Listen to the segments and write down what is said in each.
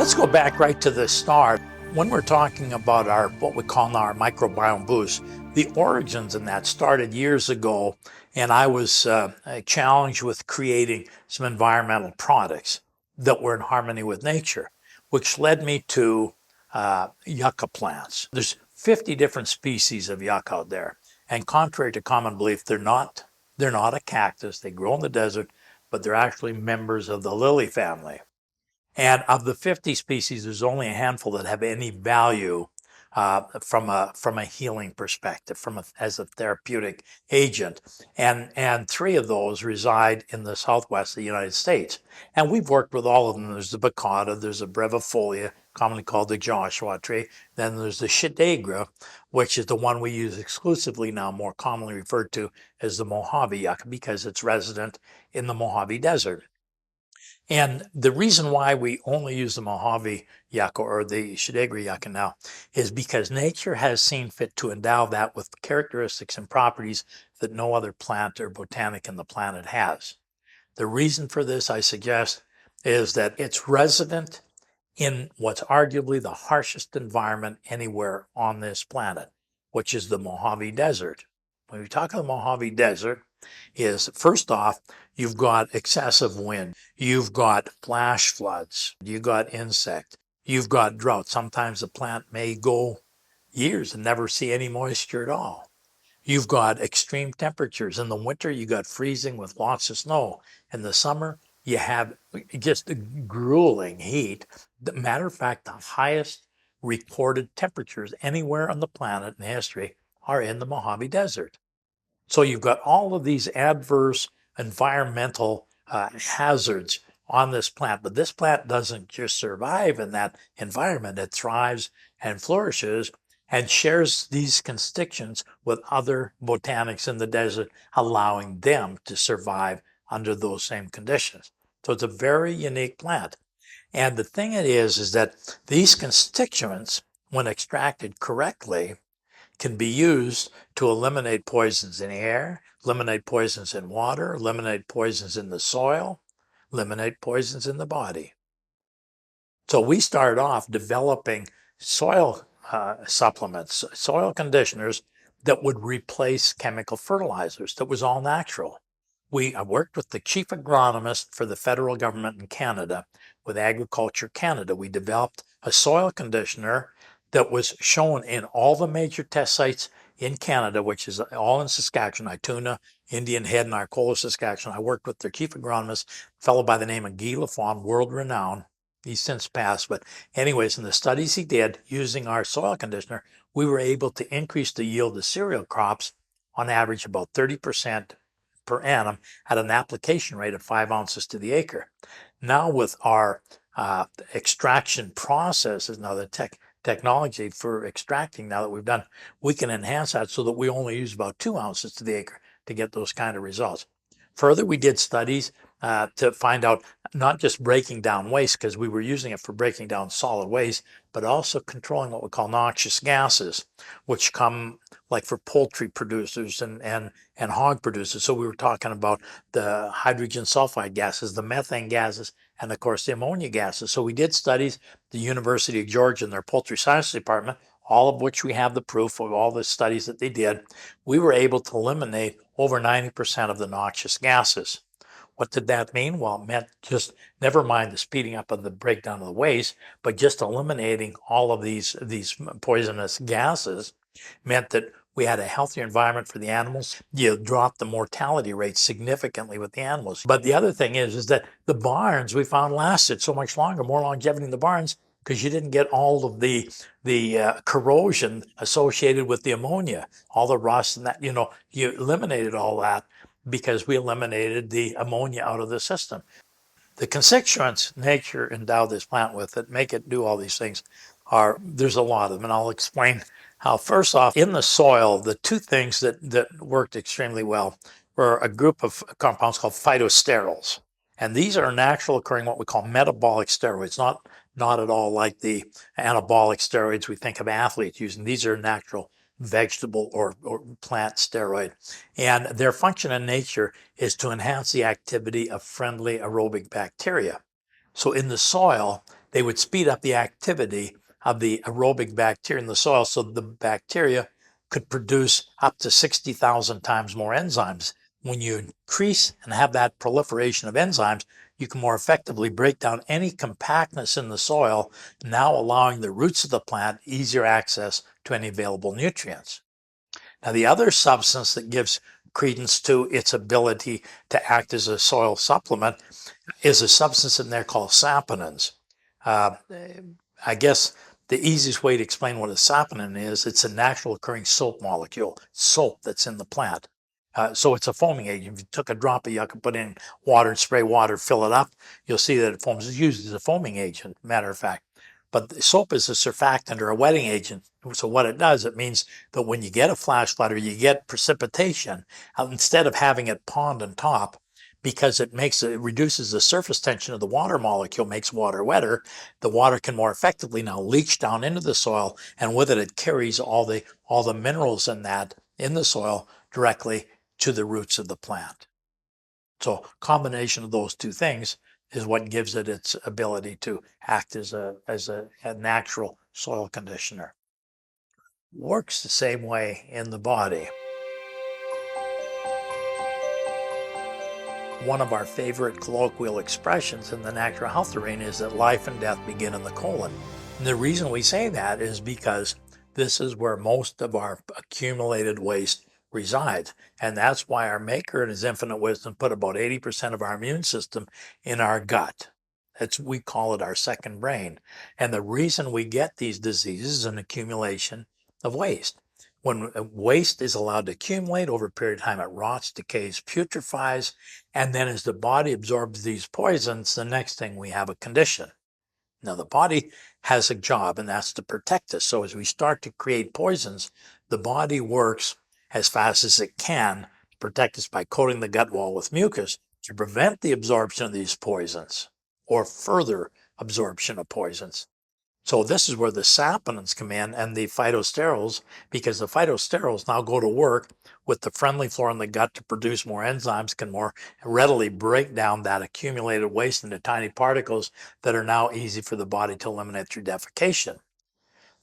Let's go back right to the start. When we're talking about what we call now our microbiome boost, the origins in that started years ago, and I was challenged with creating some environmental products that were in harmony with nature, which led me to yucca plants. There's 50 different species of yucca out there, and contrary to common belief, they're not a cactus. They grow in the desert, but they're actually members of the lily family. And of the 50 species, there's only a handful that have any value from a healing perspective, as a therapeutic agent. And three of those reside in the southwest of the United States. And we've worked with all of them. There's the baccata, there's the brevifolia, commonly called the Joshua tree. Then there's the shadagra, which is the one we use exclusively now, more commonly referred to as the Mojave yucca, because it's resident in the Mojave Desert. And the reason why we only use the Mojave yucca or the Shadagra yucca now is because nature has seen fit to endow that with characteristics and properties that no other plant or botanic in the planet has. The reason for this, I suggest, is that it's resident in what's arguably the harshest environment anywhere on this planet, which is the Mojave Desert. When we talk of the Mojave Desert, is first off, you've got excessive wind, you've got flash floods, you've got insect, you've got drought. Sometimes the plant may go years and never see any moisture at all. You've got extreme temperatures. In the winter, you got freezing with lots of snow. In the summer, you have just grueling heat. Matter of fact, the highest recorded temperatures anywhere on the planet in history are in the Mojave Desert. So you've got all of these adverse environmental hazards on this plant, but this plant doesn't just survive in that environment. It thrives and flourishes and shares these constituents with other botanics in the desert, allowing them to survive under those same conditions. So it's a very unique plant. And the thing it is that these constituents, when extracted correctly, can be used to eliminate poisons in the air, eliminate poisons in water, eliminate poisons in the soil, eliminate poisons in the body. So we started off developing soil supplements, soil conditioners that would replace chemical fertilizers. That was all natural. I worked with the chief agronomist for the federal government in Canada, with Agriculture Canada. We developed a soil conditioner that was shown in all the major test sites in Canada, which is all in Saskatchewan, Ituna, Indian Head, and Arcola, Saskatchewan. I worked with their chief agronomist, a fellow by the name of Guy Lafon, world renowned. He's since passed, but anyways, in the studies he did using our soil conditioner, we were able to increase the yield of cereal crops on average about 30% per annum at an application rate of 5 ounces to the acre. Now with our extraction processes, now the technology for extracting now that we've done, we can enhance that so that we only use about 2 ounces to the acre to get those kind of results. Further, we did studies to find out not just breaking down waste, because we were using it for breaking down solid waste, but also controlling what we call noxious gases, which come like for poultry producers and hog producers. So we were talking about the hydrogen sulfide gases, the methane gases, and of course the ammonia gases. So we did studies, the University of Georgia and their poultry science department, all of which we have the proof of all the studies that they did. We were able to eliminate over 90% of the noxious gases. What did that mean? Well, it meant just never mind the speeding up of the breakdown of the waste, but just eliminating all of these poisonous gases meant that we had a healthier environment for the animals. You dropped the mortality rate significantly with the animals. But the other thing is that the barns we found lasted so much longer, more longevity in the barns, because you didn't get all of the corrosion associated with the ammonia, all the rust and that, you eliminated all that because we eliminated the ammonia out of the system. The constituents nature endowed this plant with that make it do all these things there's a lot of them, and I'll explain how. First off, in the soil, the two things that worked extremely well were a group of compounds called phytosterols. And these are natural occurring, what we call metabolic steroids, not at all like the anabolic steroids we think of athletes using. These are natural vegetable or plant steroid. And their function in nature is to enhance the activity of friendly aerobic bacteria. So in the soil, they would speed up the activity of the aerobic bacteria in the soil so the bacteria could produce up to 60,000 times more enzymes. When you increase and have that proliferation of enzymes, you can more effectively break down any compactness in the soil, now allowing the roots of the plant easier access to any available nutrients. Now, the other substance that gives credence to its ability to act as a soil supplement is a substance in there called saponins. Uh, I guess the easiest way to explain what a saponin is, it's a natural occurring soap molecule, soap that's in the plant. So it's a foaming agent. If you took a drop of yucca, put in water and spray water, fill it up, you'll see that it foams. It's used as a foaming agent, matter of fact. But soap is a surfactant or a wetting agent. So what it does, it means that when you get a flash flood or you get precipitation, instead of having it pond on top, because it reduces the surface tension of the water molecule, makes water wetter, the water can more effectively now leach down into the soil, and with it, it carries all the minerals in the soil directly to the roots of the plant. So combination of those two things is what gives it its ability to act as a natural soil conditioner. Works the same way in the body. One of our favorite colloquial expressions in the natural health arena is that life and death begin in the colon. And the reason we say that is because this is where most of our accumulated waste resides. And that's why our Maker in his infinite wisdom put about 80% of our immune system in our gut. We call it our second brain. And the reason we get these diseases is an accumulation of waste. When waste is allowed to accumulate over a period of time, it rots, decays, putrefies, and then as the body absorbs these poisons, the next thing we have a condition. Now, the body has a job, and that's to protect us. So as we start to create poisons, the body works as fast as it can to protect us by coating the gut wall with mucus to prevent the absorption of these poisons or further absorption of poisons. So this is where the saponins come in and the phytosterols, because the phytosterols now go to work with the friendly flora in the gut to produce more enzymes, can more readily break down that accumulated waste into tiny particles that are now easy for the body to eliminate through defecation.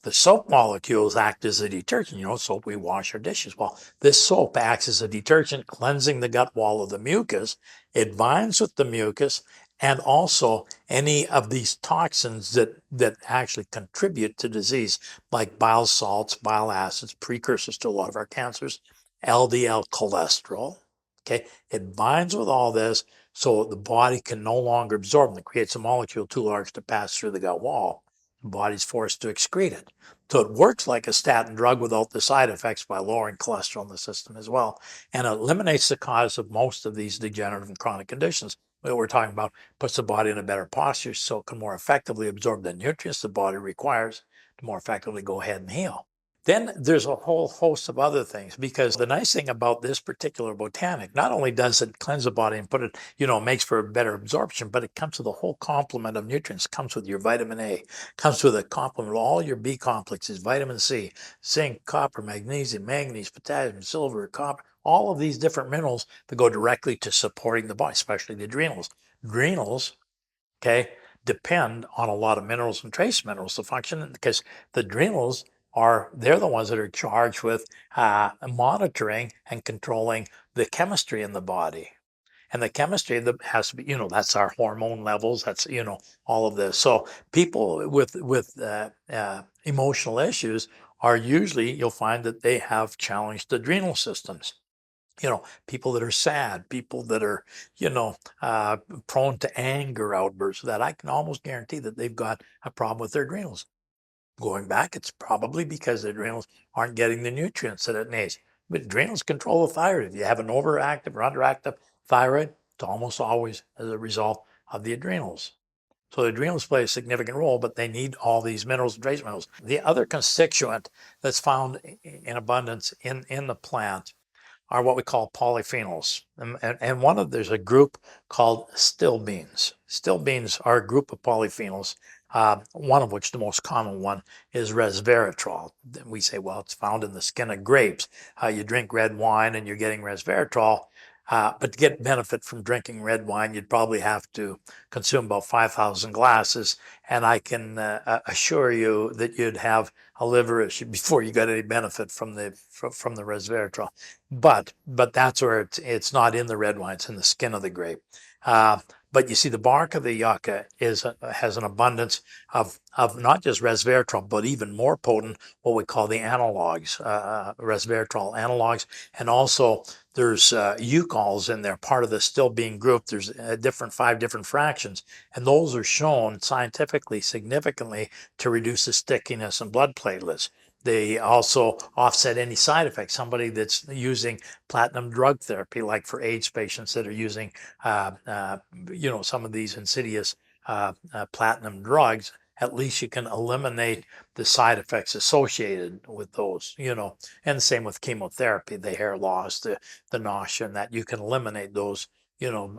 The soap molecules act as a detergent. Soap, we wash our dishes. Well, this soap acts as a detergent, cleansing the gut wall of the mucus. It binds with the mucus and also any of these toxins that actually contribute to disease, like bile salts, bile acids, precursors to a lot of our cancers, LDL cholesterol. Okay, it binds with all this so the body can no longer absorb them. It creates a molecule too large to pass through the gut wall. The body's forced to excrete it. So it works like a statin drug without the side effects by lowering cholesterol in the system as well. And it eliminates the cause of most of these degenerative and chronic conditions that we're talking about, puts the body in a better posture so it can more effectively absorb the nutrients the body requires to more effectively go ahead and heal. Then there's a whole host of other things, because the nice thing about this particular botanic, not only does it cleanse the body and put it, makes for a better absorption, but it comes with a whole complement of nutrients. It comes with your vitamin A, comes with a complement of all your B complexes, vitamin C, zinc, copper, magnesium, manganese, potassium, silver, copper, all of these different minerals that go directly to supporting the body, especially the adrenals. Adrenals, okay, depend on a lot of minerals and trace minerals to function, because the adrenals they're the ones that are charged with monitoring and controlling the chemistry in the body. And the chemistry that has to be, that's our hormone levels. That's, all of this. So people with emotional issues are usually, you'll find that they have challenged adrenal systems. People that are sad, people that are, prone to anger outbursts, that I can almost guarantee that they've got a problem with their adrenals. Going back, it's probably because the adrenals aren't getting the nutrients that it needs. But adrenals control the thyroid. If you have an overactive or underactive thyroid, it's almost always as a result of the adrenals. So the adrenals play a significant role, but they need all these minerals and trace minerals. The other constituent that's found in abundance in the plant are what we call polyphenols. And there's a group called still beans. Still beans are a group of polyphenols, one of which, the most common one, is resveratrol. We say, well, it's found in the skin of grapes. You drink red wine and you're getting resveratrol. But to get benefit from drinking red wine, you'd probably have to consume about 5,000 glasses. And I can assure you that you'd have a liver issue before you got any benefit from the resveratrol. But that's where it's not in the red wine; it's in the skin of the grape. Uh, but you see, the bark of the yucca has an abundance of not just resveratrol, but even more potent, what we call the analogs, resveratrol analogs, and also there's eucols in there, part of the still being grouped. There's five different fractions, and those are shown scientifically significantly to reduce the stickiness in blood platelets. They also offset any side effects. Somebody that's using platinum drug therapy, like for AIDS patients that are using, some of these insidious platinum drugs, at least you can eliminate the side effects associated with those, and the same with chemotherapy, the hair loss, the nausea, and that you can eliminate those,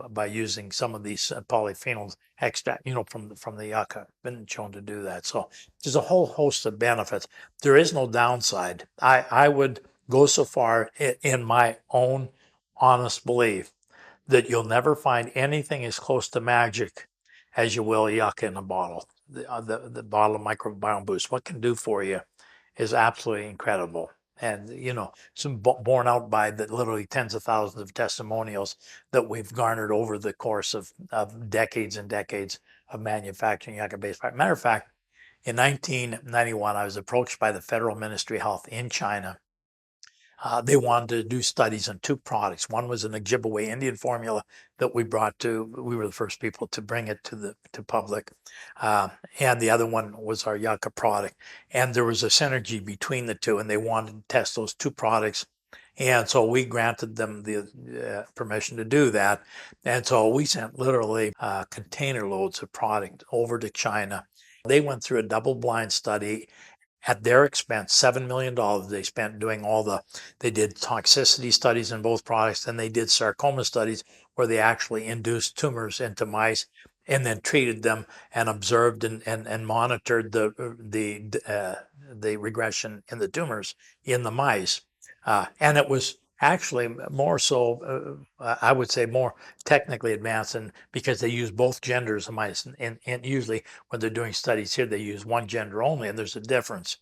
by using some of these polyphenols extract, from the yucca. Been shown to do that. So there's a whole host of benefits. There is no downside. I would go so far in my own honest belief that you'll never find anything as close to magic as you will yucca in a bottle. The bottle of Microbiome Boost, what it can do for you is absolutely incredible. And, some borne out by the literally tens of thousands of testimonials that we've garnered over the course of decades and decades of manufacturing yucca-based products. Matter of fact, in 1991, I was approached by the Federal Ministry of Health in China. They wanted to do studies on two products. One was an Ojibwe Indian formula that we were the first people to bring it to public. And the other one was our yucca product. And there was a synergy between the two, and they wanted to test those two products. And so we granted them the permission to do that. And so we sent literally container loads of product over to China. They went through a double-blind study at their expense. $7 million they spent doing they did toxicity studies in both products, and they did sarcoma studies where they actually induced tumors into mice and then treated them and observed and monitored the regression in the tumors in the mice. And it was actually more so, I would say, more technically advanced, and because they use both genders of mice, and usually when they're doing studies here, they use one gender only, and there's a difference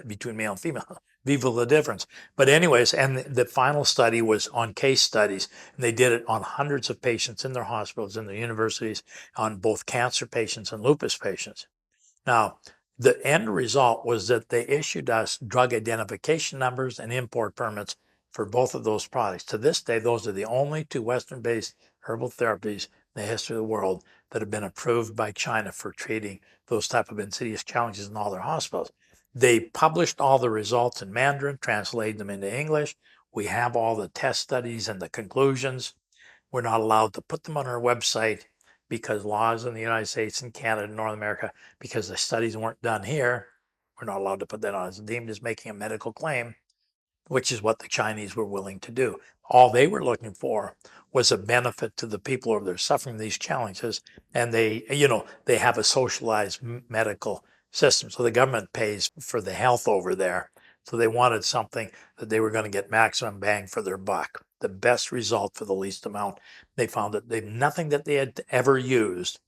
between male and female. Viva the difference. But anyways, and the final study was on case studies, and they did it on hundreds of patients in their hospitals, in their universities, on both cancer patients and lupus patients. Now, the end result was that they issued us drug identification numbers and import permits for both of those products. To this day, those are the only two Western-based herbal therapies in the history of the world that have been approved by China for treating those type of insidious challenges in all their hospitals. They published all the results in Mandarin, translated them into English. We have all the test studies and the conclusions. We're not allowed to put them on our website because laws in the United States and Canada and North America, because the studies weren't done here, we're not allowed to put that on. It's deemed as making a medical claim, which is what the Chinese were willing to do. All they were looking for was a benefit to the people over there suffering these challenges. And they have a socialized medical system. So the government pays for the health over there. So they wanted something that they were going to get maximum bang for their buck, the best result for the least amount. They found that nothing that they had ever used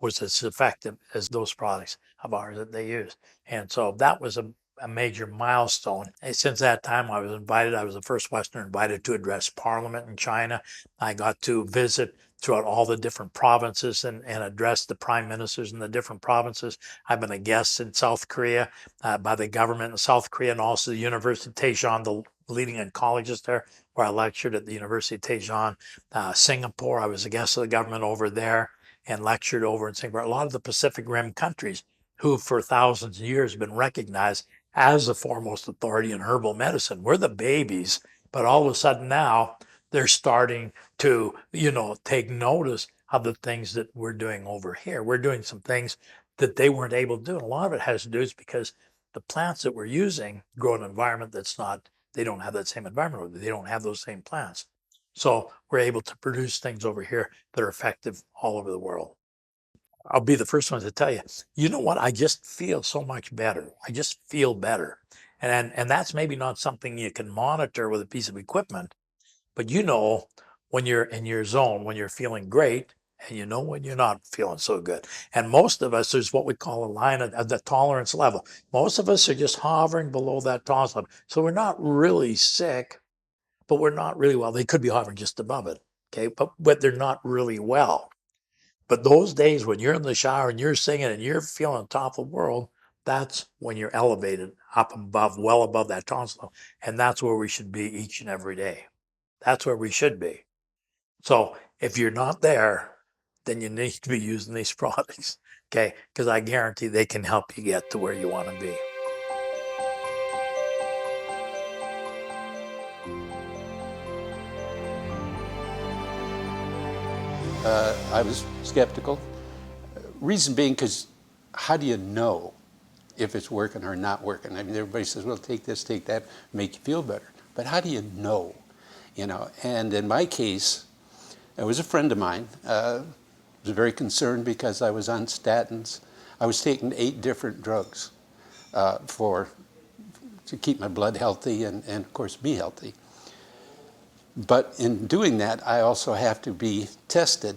was as effective as those products of ours that they used. And so that was a major milestone. And since that time, I was the first Westerner invited to address Parliament in China. I got to visit throughout all the different provinces and address the prime ministers in the different provinces. I've been a guest in South Korea by the government in South Korea, and also the University of Daejeon, the leading oncologist there, where I lectured at the University of Daejeon. Singapore, I was a guest of the government over there and lectured over in Singapore. A lot of the Pacific Rim countries who for thousands of years have been recognized as the foremost authority in herbal medicine. We're the babies, but all of a sudden now they're starting to, take notice of the things that we're doing over here. We're doing some things that they weren't able to do. And a lot of it has to do is because the plants that we're using grow in an environment they don't have that same environment. They don't have those same plants. So we're able to produce things over here that are effective all over the world. I'll be the first one to tell you, you know what? I just feel so much better. I just feel better. And that's maybe not something you can monitor with a piece of equipment, but when you're in your zone, when you're feeling great, and you know when you're not feeling so good. And most of us, there's what we call a line of the tolerance level. Most of us are just hovering below that tolerance level. So we're not really sick, but we're not really well. They could be hovering just above it, okay? But they're not really well. But those days when you're in the shower and you're singing and you're feeling top of the world, that's when you're elevated up above, well above that tolerance level. And that's where we should be each and every day. That's where we should be. So if you're not there, then you need to be using these products, okay? Because I guarantee they can help you get to where you want to be. I was skeptical. Reason being, because how do you know if it's working or not working? I mean, everybody says, well, take this, take that, make you feel better. But how do you know? You know, and in my case, it was a friend of mine. Was very concerned because I was on statins. I was taking 8 different drugs to keep my blood healthy and of course be healthy. But in doing that, I also have to be tested.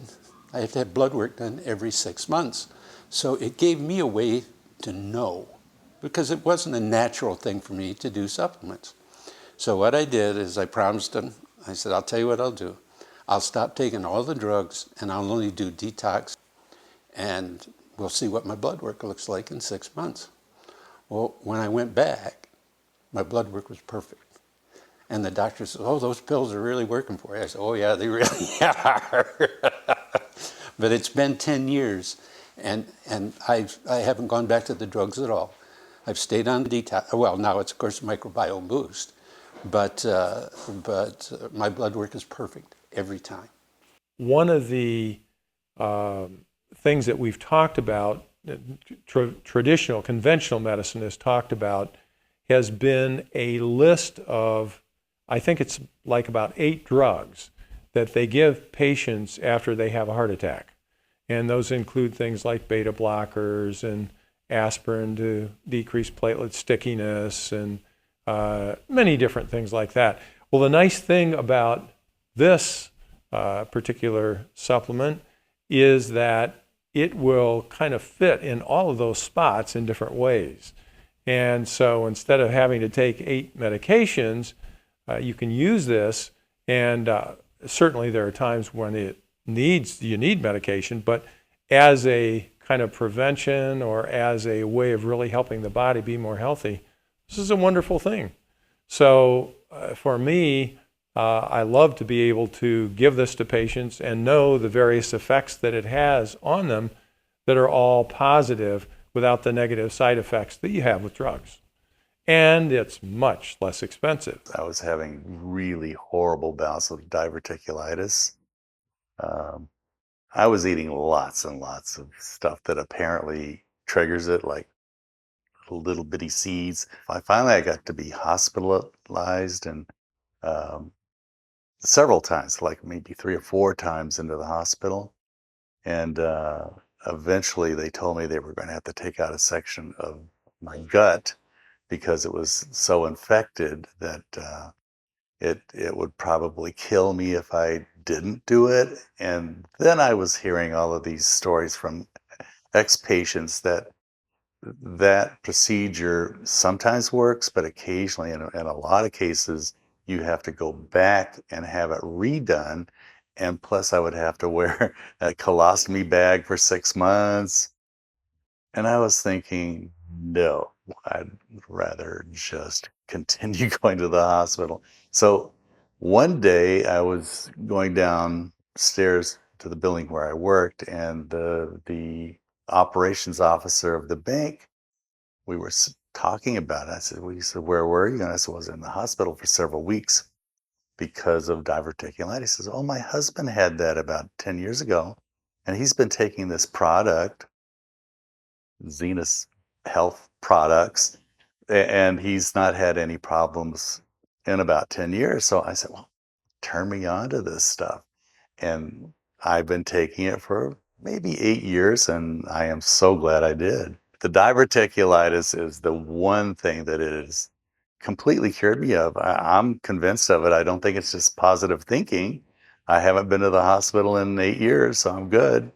I have to have blood work done every 6 months. So it gave me a way to know, because it wasn't a natural thing for me to do supplements. So what I did is I promised him, I said, I'll tell you what I'll do. I'll stop taking all the drugs and I'll only do detox, and we'll see what my blood work looks like in 6 months. Well, when I went back, my blood work was perfect. And the doctor said, oh, those pills are really working for you. I said, oh yeah, they really are. But it's been 10 years, and I haven't gone back to the drugs at all. I've stayed on detox. Well, now it's, of course, Microbiome Boost. But my blood work is perfect every time. One of the things that we've talked about, traditional, conventional medicine has talked about, has been a list of, I think it's like about 8 drugs that they give patients after they have a heart attack. And those include things like beta blockers and aspirin to decrease platelet stickiness and many different things like that. Well, the nice thing about this particular supplement is that it will kind of fit in all of those spots in different ways. And so instead of having to take 8 medications, you can use this, and certainly there are times when you need medication, but as a kind of prevention or as a way of really helping the body be more healthy, this is a wonderful thing. So for me, I love to be able to give this to patients and know the various effects that it has on them that are all positive without the negative side effects that you have with drugs. And it's much less expensive. I was having really horrible bouts of diverticulitis. I was eating lots and lots of stuff that apparently triggers it, like little bitty seeds. I got to be hospitalized, and several times, like maybe 3 or 4 times into the hospital. And eventually they told me they were going to have to take out a section of my gut because it was so infected that it would probably kill me if I didn't do it. And then I was hearing all of these stories from ex-patients that procedure sometimes works, but occasionally, in a lot of cases, you have to go back and have it redone. And plus, I would have to wear a colostomy bag for 6 months. And I was thinking, no, I'd rather just continue going to the hospital. So one day I was going downstairs to the building where I worked, and the operations officer of the bank, we were talking about it. I said, well, he said, where were you? And I said, I was in the hospital for several weeks because of diverticulitis. He says, oh, my husband had that about 10 years ago, and he's been taking this product, Zenus Health products, and he's not had any problems in about 10 years. So I said, well, turn me on to this stuff. And I've been taking it for maybe 8 years, and I am so glad I did. The diverticulitis is the one thing that it has completely cured me of. I'm convinced of it. I don't think it's just positive thinking. I haven't been to the hospital in 8 years, so I'm good.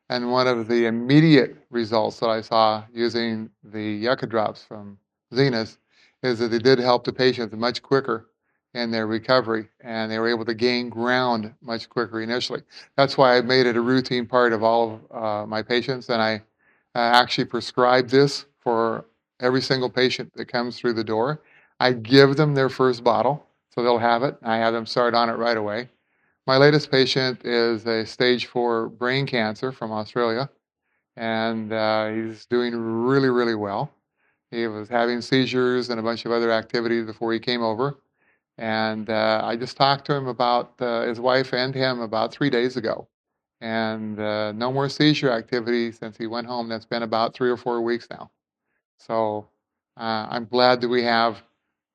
And one of the immediate results that I saw using the yucca drops from Zenith is that they did help the patients much quicker in their recovery, and they were able to gain ground much quicker initially. That's why I made it a routine part of all of my patients, and I actually prescribe this for every single patient that comes through the door. I give them their first bottle, so they'll have it. I have them start on it right away. My latest patient is a stage 4 brain cancer from Australia, and he's doing really, really well. He was having seizures and a bunch of other activities before he came over. And I just talked to him about his wife and him about 3 days ago. And no more seizure activity since he went home. That's been about 3 or 4 weeks now. So I'm glad that we have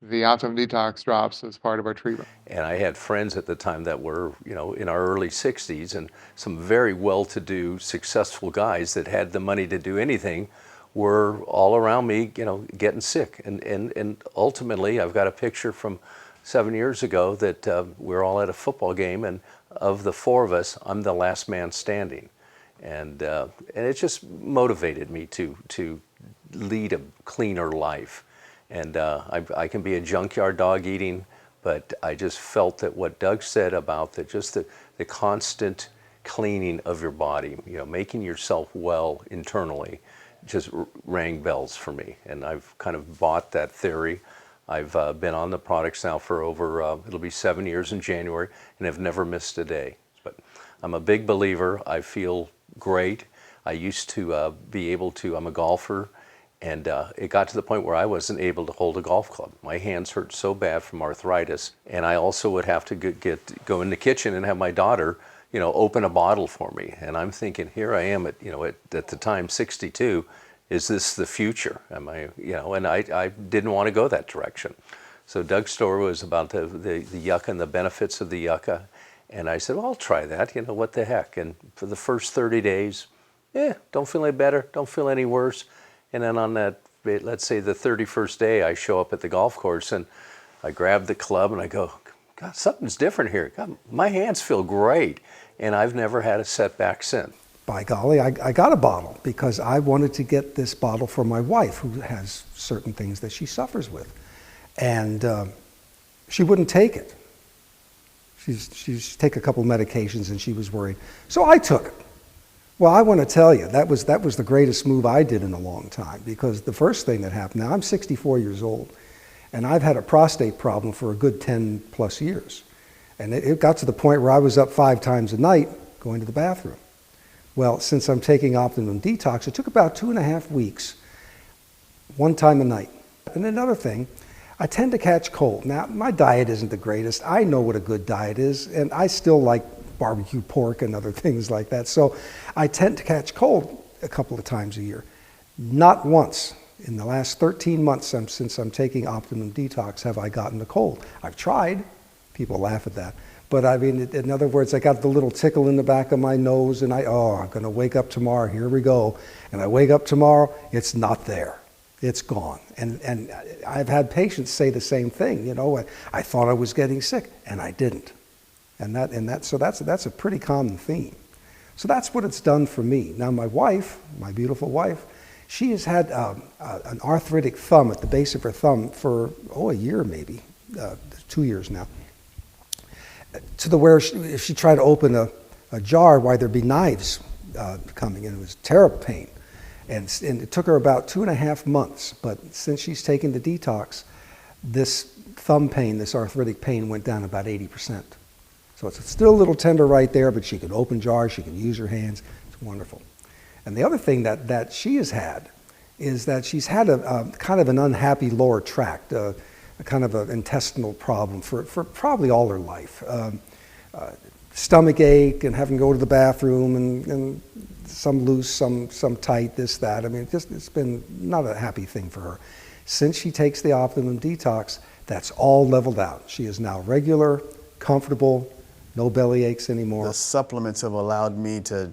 the Optimum Detox drops as part of our treatment. And I had friends at the time that were, in our early 60s, and some very well-to-do, successful guys that had the money to do anything were all around me, getting sick. And ultimately, I've got a picture from 7 years ago that we're all at a football game, and of the four of us, I'm the last man standing. And it just motivated me to lead a cleaner life. And I can be a junkyard dog eating, but I just felt that what Doug said about the constant cleaning of your body, making yourself well internally, just rang bells for me. And I've kind of bought that theory. I've been on the products now for over, it'll be 7 years in January, and have never missed a day. But I'm a big believer. I feel great. I used to be able to, I'm a golfer, and it got to the point where I wasn't able to hold a golf club. My hands hurt so bad from arthritis, and I also would have to go in the kitchen and have my daughter, open a bottle for me. And I'm thinking, here I am at the time 62. Is this the future? Am I, And I didn't want to go that direction. So Doug's story was about the yucca and the benefits of the yucca, and I said, well, I'll try that. What the heck? And for the first 30 days, don't feel any better, don't feel any worse. And then on that, let's say the 31st day, I show up at the golf course and I grab the club and I go, God, something's different here. God, my hands feel great. And I've never had a setback since. By golly, I got a bottle because I wanted to get this bottle for my wife, who has certain things that she suffers with. And she wouldn't take it. She's take a couple of medications and she was worried. So I took it. Well, I want to tell you, that was the greatest move I did in a long time, because the first thing that happened, now I'm 64 years old, and I've had a prostate problem for a good 10 plus years. And it got to the point where I was up 5 times a night going to the bathroom. Well, since I'm taking Optimum Detox, it took about 2.5 weeks, 1 time a night. And another thing, I tend to catch cold. Now, my diet isn't the greatest. I know what a good diet is, and I still like barbecue pork and other things like that. So I tend to catch cold a couple of times a year. Not once in the last 13 months since I'm taking Optimum Detox have I gotten a cold. I've tried. People laugh at that. But I mean, in other words, I got the little tickle in the back of my nose and I'm going to wake up tomorrow. Here we go. And I wake up tomorrow, it's not there. It's gone. And I've had patients say the same thing. I thought I was getting sick and I didn't. So that's a pretty common theme. So that's what it's done for me. Now my wife, my beautiful wife, she has had an arthritic thumb at the base of her thumb for a year maybe, 2 years now. To the where if she tried to open a jar, why there'd be knives coming in. It was terrible pain. And it took her about 2.5 months. But since she's taken the detox, this thumb pain, this arthritic pain went down about 80%. So it's still a little tender right there, but she can open jars, she can use her hands. It's wonderful. And the other thing that she has had is that she's had a kind of an unhappy lower tract, a kind of an intestinal problem for probably all her life. Stomach ache and having to go to the bathroom and some loose, some tight, this, that. I mean, it's been not a happy thing for her. Since she takes the Optimum Detox, that's all leveled out. She is now regular, comfortable, no belly aches anymore. The supplements have allowed me to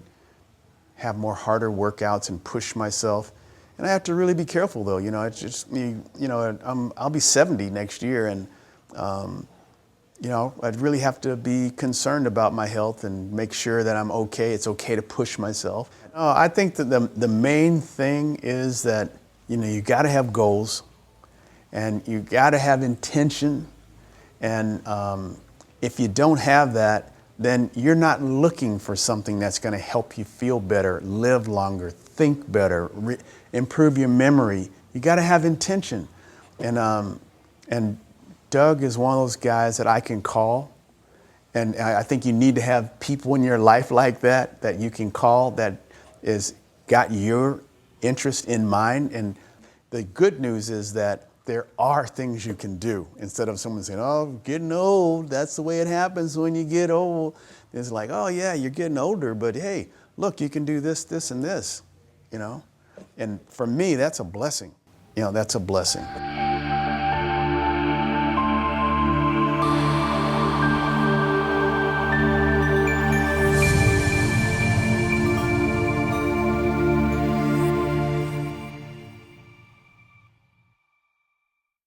have more harder workouts and push myself. And I have to really be careful though, it's just me, I'll be 70 next year and, you know, I'd really have to be concerned about my health and make sure that I'm okay. It's okay to push myself. I think that the main thing is that, you know, you got to have goals and you got to have intention. And if you don't have that, then you're not looking for something that's going to help you feel better, live longer, think better, improve your memory. You got to have intention. And Doug is one of those guys that I can call. And I think you need to have people in your life like that, that you can call, that is got your interest in mind. And the good news is that there are things you can do. Instead of someone saying, oh, getting old, that's the way it happens when you get old. It's like, oh yeah, you're getting older, but hey, look, you can do this, this, and this, you know? And for me, that's a blessing. You know, that's a blessing.